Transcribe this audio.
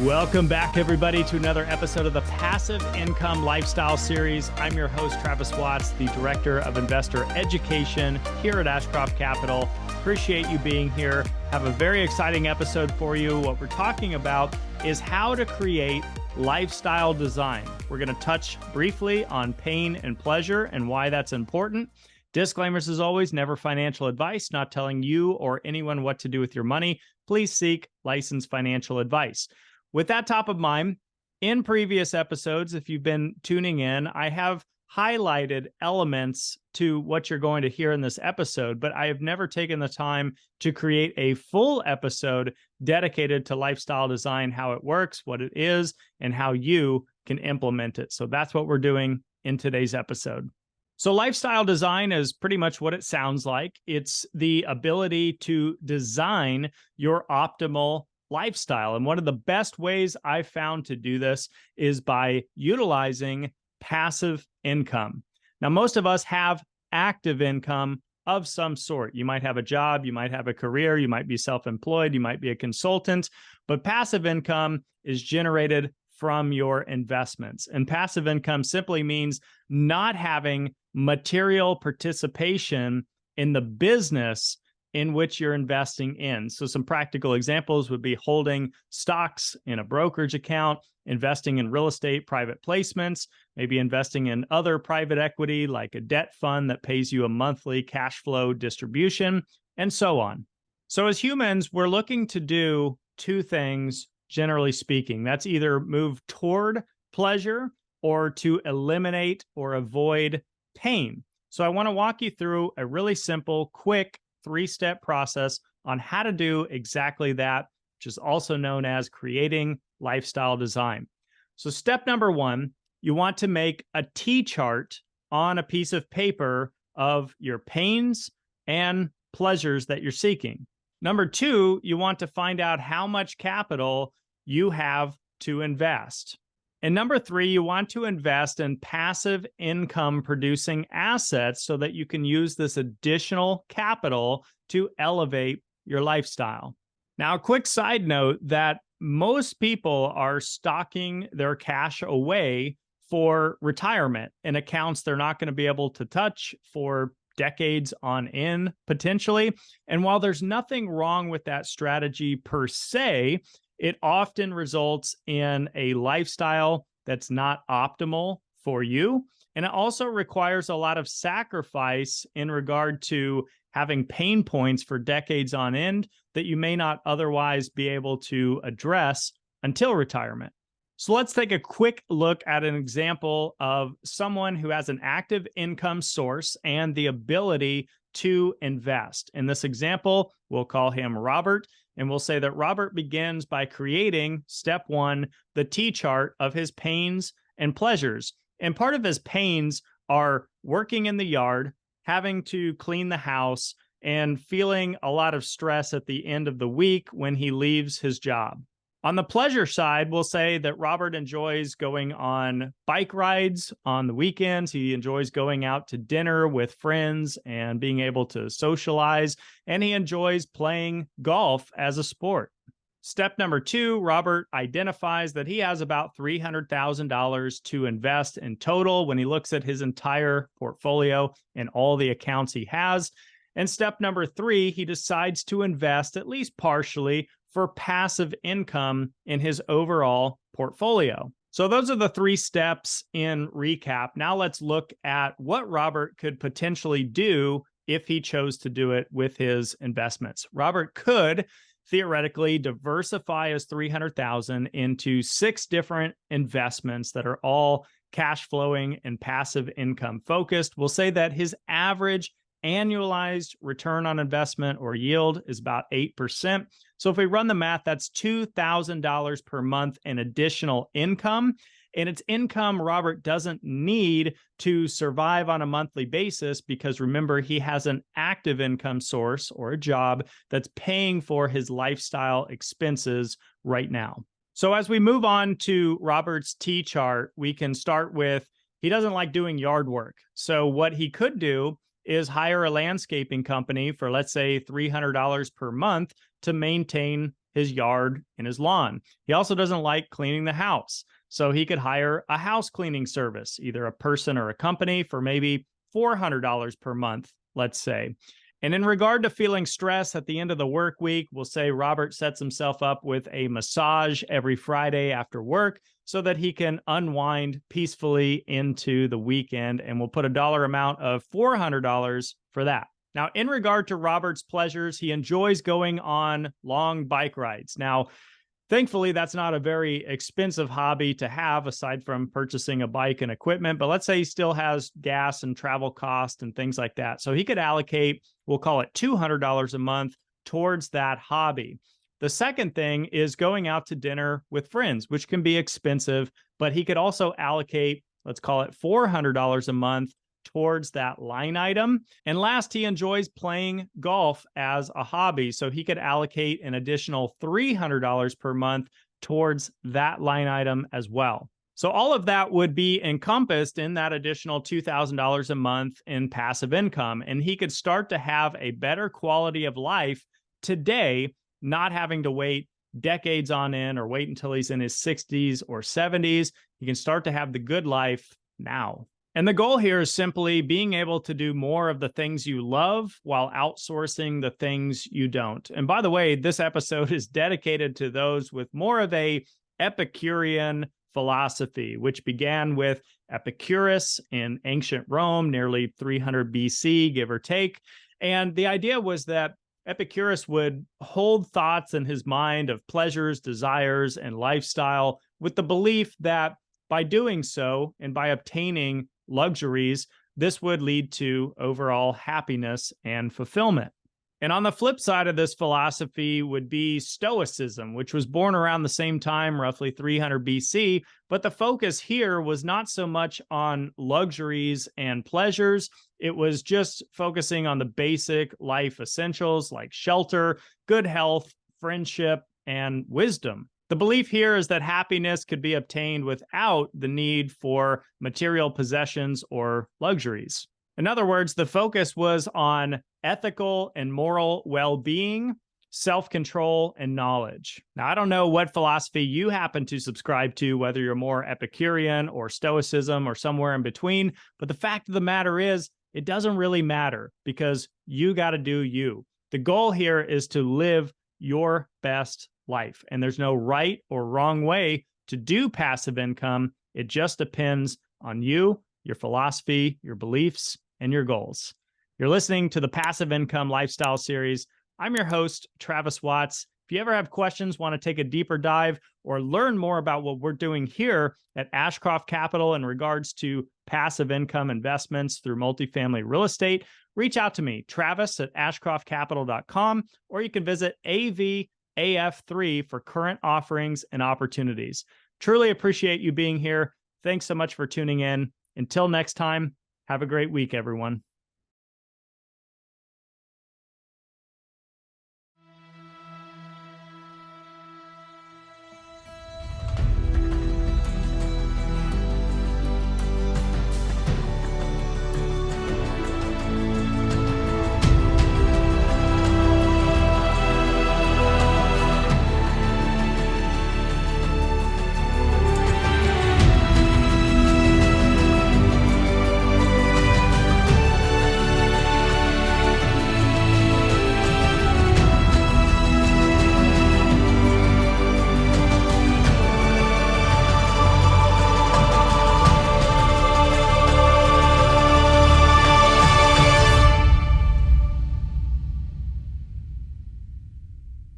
Welcome back, everybody, to another episode of the Passive Income Lifestyle Series. I'm your host, Travis Watts, the Director of Investor Education here at Ashcroft Capital. Appreciate you being here. Have a very exciting episode for you. What we're talking about is how to create lifestyle design. We're going to touch briefly on pain and pleasure and why that's important. Disclaimers as always, never financial advice, not telling you or anyone what to do with your money. Please seek licensed financial advice. With that top of mind, in previous episodes, if you've been tuning in, I have highlighted elements to what you're going to hear in this episode, but I have never taken the time to create a full episode dedicated to lifestyle design, how it works, what it is, and how you can implement it. So that's what we're doing in today's episode. So lifestyle design is pretty much what it sounds like. It's the ability to design your optimal lifestyle. And one of the best ways I've found to do this is by utilizing passive income. Now, most of us have active income of some sort. You might have a job, you might have a career, you might be self-employed, you might be a consultant, but passive income is generated from your investments. And passive income simply means not having material participation in the business in which you're investing in. So some practical examples would be holding stocks in a brokerage account, investing in real estate private placements, maybe investing in other private equity like a debt fund that pays you a monthly cash flow distribution, and so on. So as humans, we're looking to do two things, generally speaking. That's either move toward pleasure or to eliminate or avoid pain. So I want to walk you through a really simple, quick, three-step process on how to do exactly that, which is also known as creating lifestyle design. So step number one, you want to make a T-chart on a piece of paper of your pains and pleasures that you're seeking. Number two, you want to find out how much capital you have to invest. And number three, you want to invest in passive income producing assets so that you can use this additional capital to elevate your lifestyle. Now, a quick side note that most people are stocking their cash away for retirement in accounts they're not going to be able to touch for decades on end, potentially. And while there's nothing wrong with that strategy per se, it often results in a lifestyle that's not optimal for you. And it also requires a lot of sacrifice in regard to having pain points for decades on end that you may not otherwise be able to address until retirement. So let's take a quick look at an example of someone who has an active income source and the ability to invest. In this example, we'll call him Robert. And we'll say that Robert begins by creating, step one, the T-chart of his pains and pleasures. And part of his pains are working in the yard, having to clean the house, and feeling a lot of stress at the end of the week when he leaves his job. On the pleasure side, we'll say that Robert enjoys going on bike rides on the weekends. He enjoys going out to dinner with friends and being able to socialize, and he enjoys playing golf as a sport. Step number two, Robert identifies that he has about $300,000 to invest in total when he looks at his entire portfolio and all the accounts he has. And step number three, he decides to invest at least partially for passive income in his overall portfolio. So those are the three steps in recap. Now let's look at what Robert could potentially do if he chose to do it with his investments. Robert could theoretically diversify his $300,000 into 6 different investments that are all cash flowing and passive income focused. We'll say that his average annualized return on investment or yield is about 8%. So if we run the math, that's $2,000 per month in additional income. And it's income Robert doesn't need to survive on a monthly basis because remember, he has an active income source or a job that's paying for his lifestyle expenses right now. So as we move on to Robert's T-chart, we can start with, he doesn't like doing yard work. So what he could do is hire a landscaping company for, let's say, $300 per month to maintain his yard and his lawn. He also doesn't like cleaning the house. So he could hire a house cleaning service, either a person or a company, for maybe $400 per month, let's say. And in regard to feeling stress at the end of the work week, we'll say Robert sets himself up with a massage every Friday after work so that he can unwind peacefully into the weekend. And we'll put a dollar amount of $400 for that. Now, in regard to Robert's pleasures, he enjoys going on long bike rides. Now, thankfully, that's not a very expensive hobby to have aside from purchasing a bike and equipment. But let's say he still has gas and travel costs and things like that. So he could allocate, we'll call it $200 a month towards that hobby. The second thing is going out to dinner with friends, which can be expensive, but he could also allocate, let's call it $400 a month towards that line item. And last, he enjoys playing golf as a hobby. So he could allocate an additional $300 per month towards that line item as well. So all of that would be encompassed in that additional $2,000 a month in passive income. And he could start to have a better quality of life today, not having to wait decades on end or wait until he's in his 60s or 70s. He can start to have the good life now. And the goal here is simply being able to do more of the things you love while outsourcing the things you don't. And by the way, this episode is dedicated to those with more of a Epicurean philosophy, which began with Epicurus in ancient Rome, nearly 300 BC, give or take. And the idea was that Epicurus would hold thoughts in his mind of pleasures, desires, and lifestyle with the belief that by doing so and by obtaining luxuries, this would lead to overall happiness and fulfillment. And on the flip side of this philosophy would be Stoicism, which was born around the same time, roughly 300 BC. But the focus here was not so much on luxuries and pleasures. It was just focusing on the basic life essentials like shelter, good health, friendship, and wisdom. The belief here is that happiness could be obtained without the need for material possessions or luxuries. In other words, the focus was on ethical and moral well-being, self-control, and knowledge. Now, I don't know what philosophy you happen to subscribe to, whether you're more Epicurean or Stoicism or somewhere in between, but the fact of the matter is, it doesn't really matter because you got to do you. The goal here is to live your best life. And there's no right or wrong way to do passive income. It just depends on you, your philosophy, your beliefs, and your goals. You're listening to the Passive Income Lifestyle Series. I'm your host, Travis Watts. If you ever have questions, want to take a deeper dive, or learn more about what we're doing here at Ashcroft Capital in regards to passive income investments through multifamily real estate, reach out to me, travis@ashcroftcapital.com, or you can visit AF3 for current offerings and opportunities. Truly appreciate you being here. Thanks so much for tuning in. Until next time, have a great week, everyone.